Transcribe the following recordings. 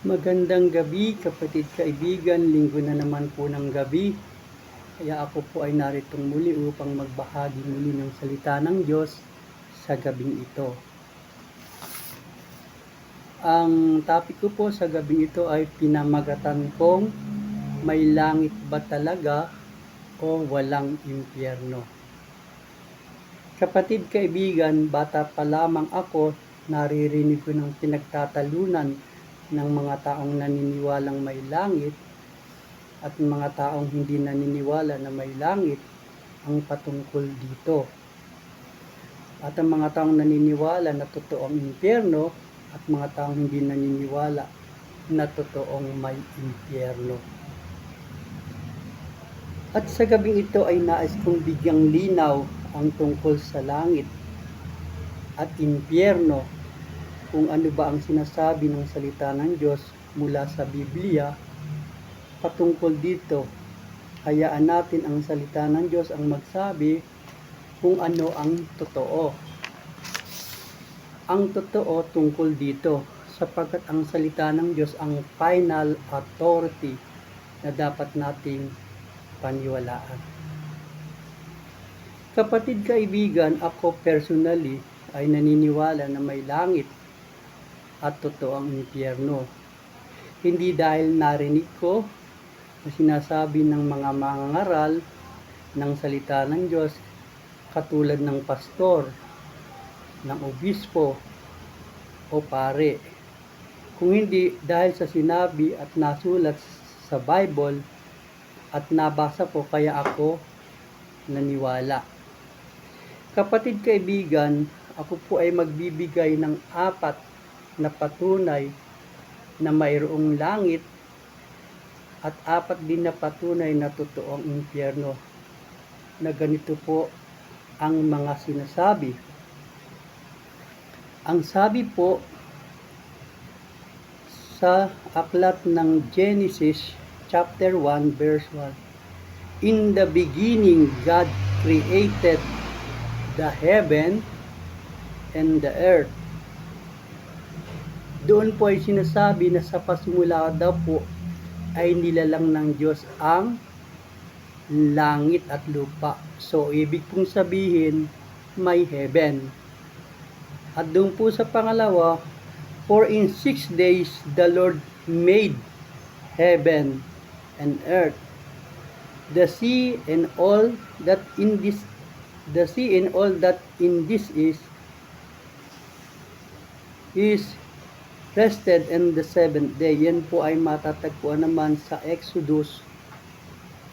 Magandang gabi kapatid kaibigan, linggo na naman po ng gabi. Kaya ako po ay naritong muli upang magbahagi muli ng salita ng Diyos sa gabing ito. Ang topic ko po sa gabing ito ay pinamagatan kong may langit ba talaga o walang impyerno. Kapatid kaibigan, bata pa lamang ako, naririnig ko ng pinagtatalunan ng mga taong naniniwalang may langit at mga taong hindi naniniwala na may langit ang patungkol dito. At ang mga taong naniniwala na totoo ang impyerno at mga taong hindi naniniwala na totoong may impyerno. At sa gabing ito ay nais kong bigyang linaw ang tungkol sa langit at impyerno, kung ano ba ang sinasabi ng salita ng Diyos mula sa Biblia patungkol dito. Hayaan natin ang salita ng Diyos ang magsabi kung ano ang totoo. Ang totoo tungkol dito, sapagkat ang salita ng Diyos ang final authority na dapat nating paniwalaan. Kapatid kaibigan, ako personally ay naniniwala na may langit at totoo ang impyerno. Hindi dahil narinig ko na sinasabi ng mga mangangaral ng salita ng Diyos katulad ng pastor, ng obispo o pare. Kung hindi dahil sa sinabi at nasulat sa Bible at nabasa ko, kaya ako naniwala. Kapatid kaibigan, ako po ay magbibigay ng 4 na patunay na mayroong langit at 4 din na patunay na totoong impyerno, na ganito po ang mga sinasabi. Ang sabi po sa aklat ng Genesis chapter 1 verse 1, "In the beginning God created the heaven and the earth." Doon po ay sinasabi na sa pasimula daw po ay nilalang ng Diyos ang langit at lupa. So, ibig pong sabihin, may heaven. At doon po sa pangalawa, "For in 6 days the Lord made heaven and earth, the sea and all that in this is rested in the 7th day." Yan po ay matatagpuan naman sa Exodus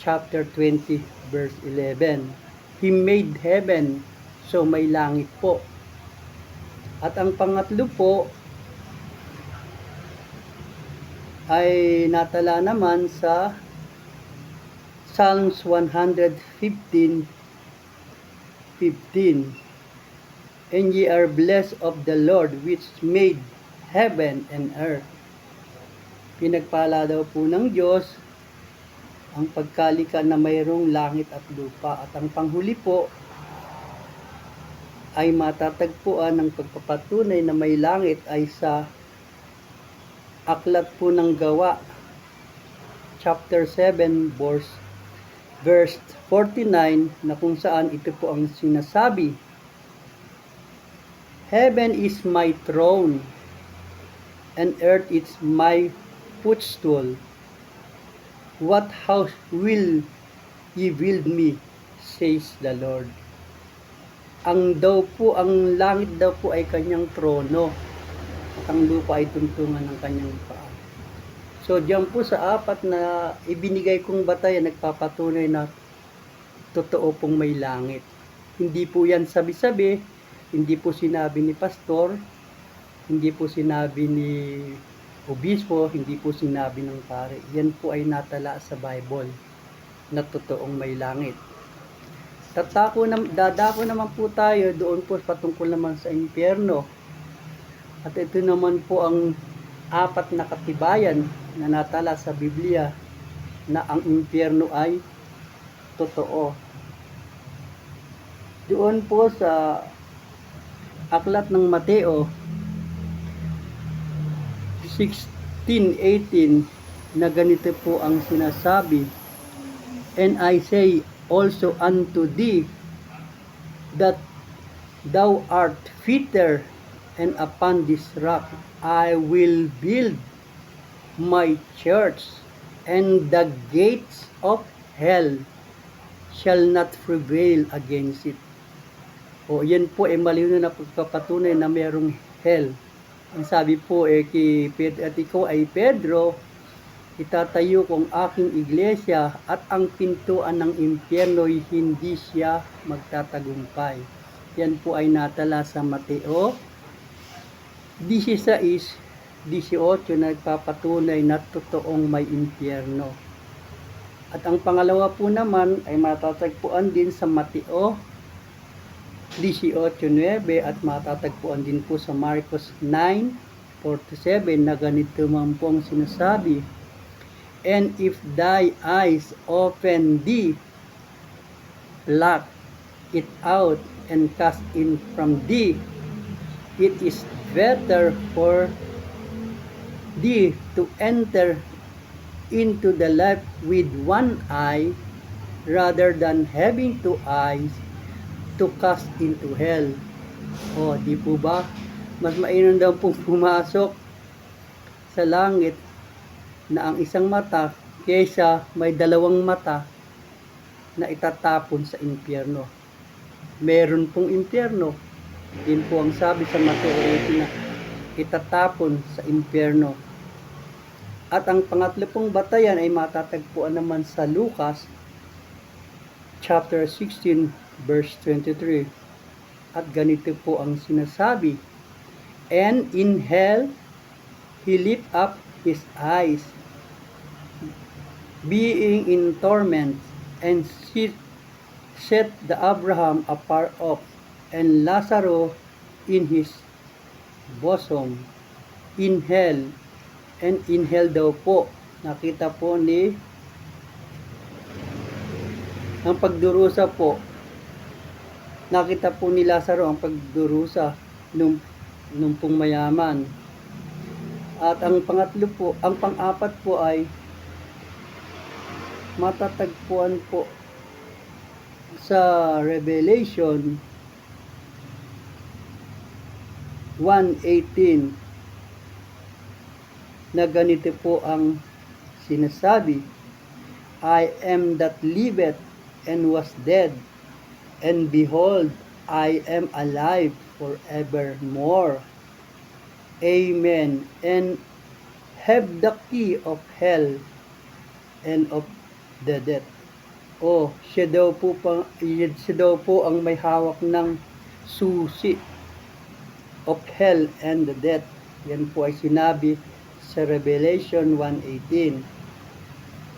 chapter 20 verse 11. He made heaven, so may langit po. At ang pangatlo po ay natala naman sa Psalms 115:15. "And ye are blessed of the Lord which made heaven and earth." Pinagpala daw po ng Diyos ang pagkalika na mayroong langit at lupa. At ang panghuli po ay matatagpuan ng pagpapatunay na may langit ay sa aklat po ng Gawa chapter 7 verse 49, na kung saan ito po ang sinasabi, "Heaven is my throne, and earth is my footstool. What house will ye build me, says the Lord." Ang langit daw po ay kanyang trono, at ang lupa ay tuntungan ng kanyang paa. So, diyan po sa 4 na ibinigay kong batayan, nagpapatunay na totoo pong may langit. Hindi po yan sabi-sabi, hindi po sinabi ni pastor, hindi po sinabi ni obispo, hindi po sinabi ng pare. Yan po ay natala sa Bible na totoong may langit. Dadako naman po tayo doon po patungkol naman sa impyerno. At ito naman po ang 4 na katibayan na natala sa Biblia na ang impyerno ay totoo. Doon po sa aklat ng Mateo 16 15:18 na ganito po ang sinasabi, "And I say also unto thee, that thou art Peter, and upon this rock I will build my church, and the gates of hell shall not prevail against it." O yan po ay malinaw na pagpapatunay na mayroong hell. Ang sabi po kay Pedro, at ikaw ay Pedro, itatayo kong aking iglesia, at ang pintuan ng impyerno'y hindi siya magtatagumpay. Yan po ay natala sa Mateo 16:18 na nagpapatunay na totoong may impyerno. At ang pangalawa po naman ay matatagpuan din sa Mateo 18:9 at matatagpuan din po sa Marcos 9:47 na ganito man po ang sinasabi, "And if thy eyes open thee, pluck it out and cast in from thee. It is better for thee to enter into the life with one eye, rather than having two eyes to cast into hell." O, di po ba? Mas mainam daw pong pumasok sa langit na ang isang mata kaysa may dalawang mata na itatapon sa impyerno. Meron pong impyerno. Din po ang sabi sa Mateo 18 na itatapon sa impyerno. At ang pangatlo pong batayan ay matatagpuan naman sa Lucas chapter 16 verse 23. At ganito po ang sinasabi, "And in hell he lift up his eyes, being in torment, and set the Abraham afar off, and Lazarus in his bosom, in hell." And in hell daw po, nakita po ni ang pagdurusa po, nakita po ni Lazaro ang pagdurusa nung pong mayaman. At ang pangatlo po, ang pang-apat po ay matatagpuan po sa Revelation 1:18 na ganito po ang sinasabi, "I am that liveth and was dead, and behold, I am alive forevermore. Amen. And have the key of hell and of the death." O, siya daw po ang may hawak ng susi of hell and the death. Yan po ay sinabi sa Revelation 1:18.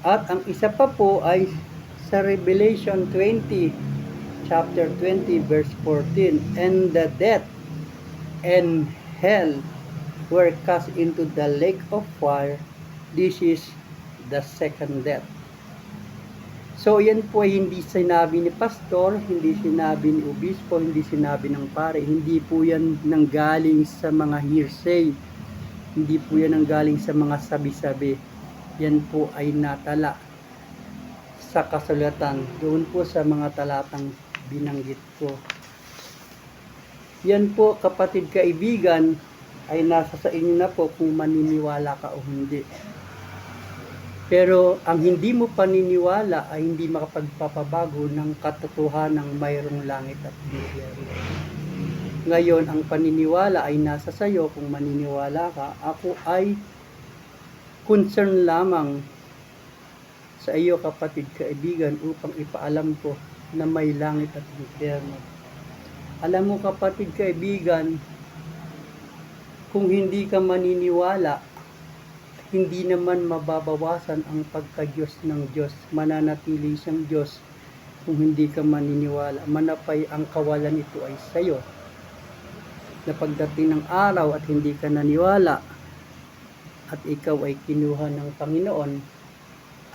At ang isa pa po ay sa Revelation 20, chapter 20, verse 14. "And the death and hell were cast into the lake of fire. This is the second death." So, yan po ay hindi sinabi ni pastor, hindi sinabi ni obispo, hindi sinabi ng pare. Hindi po yan nanggaling sa mga hearsay. Hindi po yan nanggaling sa mga sabi-sabi. Yan po ay natala sa kasulatan. Doon po sa mga talatang binanggit ko. Yan po, kapatid kaibigan, ay nasa sa inyo na po kung maniniwala ka o hindi. Pero ang hindi mo paniniwala ay hindi makapagpapabago ng katotohanang mayroong langit at impyerno. Ngayon, ang paniniwala ay nasa sayo kung maniniwala ka. Ako ay concern lamang sa iyo, kapatid kaibigan, upang ipaalam ko na may langit at impyerno. Alam mo, kapatid kaibigan, kung hindi ka maniniwala, hindi naman mababawasan ang pagka-Diyos ng Diyos. Mananatili siyang Diyos kung hindi ka maniniwala. Manapay ang kawalan ito ay sayo. Na pagdating ng araw at hindi ka naniwala at ikaw ay kinuha ng Panginoon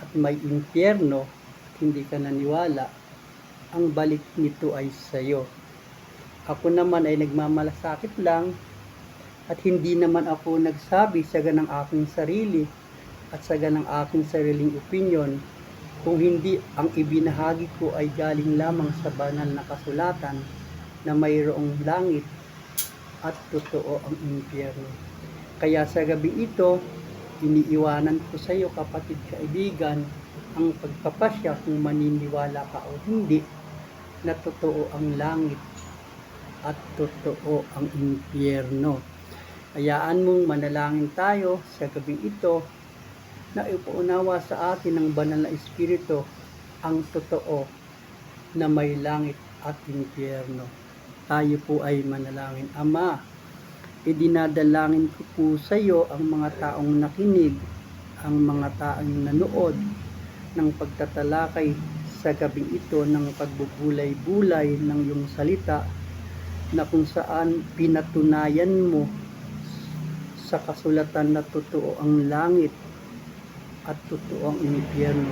at may impyerno at hindi ka naniwala, ang balik nito ay sayo. Ako naman ay nagmamalasakit lang At hindi naman ako nagsabi sa ganang aking sarili at sa ganang aking sariling opinyon, kung hindi ang ibinahagi ko ay galing lamang sa banal na kasulatan na mayroong langit at totoo ang impyerno. Kaya sa gabi ito, iniiwanan ko sa iyo, kapatid kaibigan, ang pagpapasya kung maniniwala ka o hindi na totoo ang langit at totoo ang impyerno. Hayaan mong manalangin tayo sa gabing ito na ipaunawa sa atin ng banal na Espiritu ang totoo na may langit at impyerno. Tayo po ay manalangin. Ama, idinadalangin ko po sa iyo ang mga taong nakinig, ang mga taong nanood ng pagtatalakay sa gabing ito ng pagbubulay-bulay ng iyong salita na kung saan pinatunayan mo sa kasulatan na totoo ang langit at totoo ang impyerno.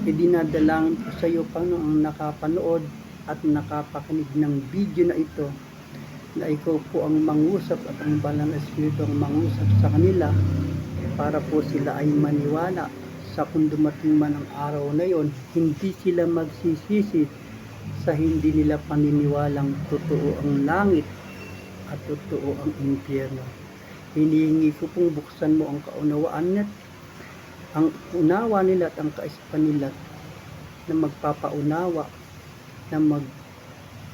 Idinadalangin ko sa iyo, Panginoon, ang nakapanood at nakapakinig ng video na ito, na ikaw po ang mangusap at ang banal na Espiritu ang mangusap sa kanila para po sila ay maniwala sa kung dumating man ang araw na yon, hindi sila magsisisi sa hindi nila paniniwalang totoo ang langit at totoo ang impyerno. Hinihingi ko pong buksan mo ang kaunawaan at ang unawa nila at ang kaisipan nila na magpapaunawa, na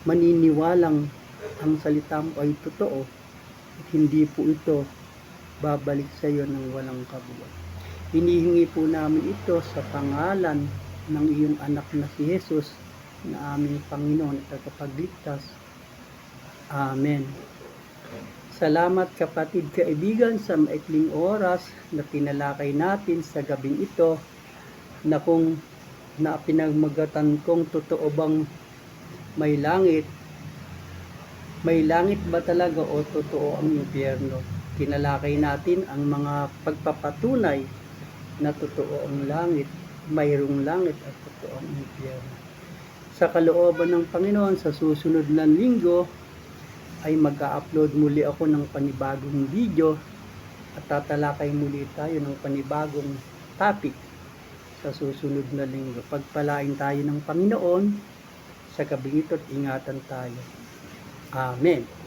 maniniwalang ang salita mo ay totoo at hindi po ito babalik sa iyo ng walang kabuuan. Hinihingi po namin ito sa pangalan ng iyong anak na si Jesus, na aming Panginoon at Tagapagligtas. Amen. Salamat kapatid kaibigan sa maikling oras na tinalakay natin sa gabing ito, na kung na pinagmagatan kong totoo bang may langit ba talaga o totoo ang impyerno. Tinalakay natin ang mga pagpapatunay na totoo ang langit, mayroong langit at totoo ang impyerno. Sa kalooban ng Panginoon, sa susunod na linggo ay mag-a-upload muli ako ng panibagong video at tatalakay muli tayo ng panibagong topic sa susunod na linggo. Pagpalain tayo ng Panginoon sa gabing ito at ingatan tayo. Amen.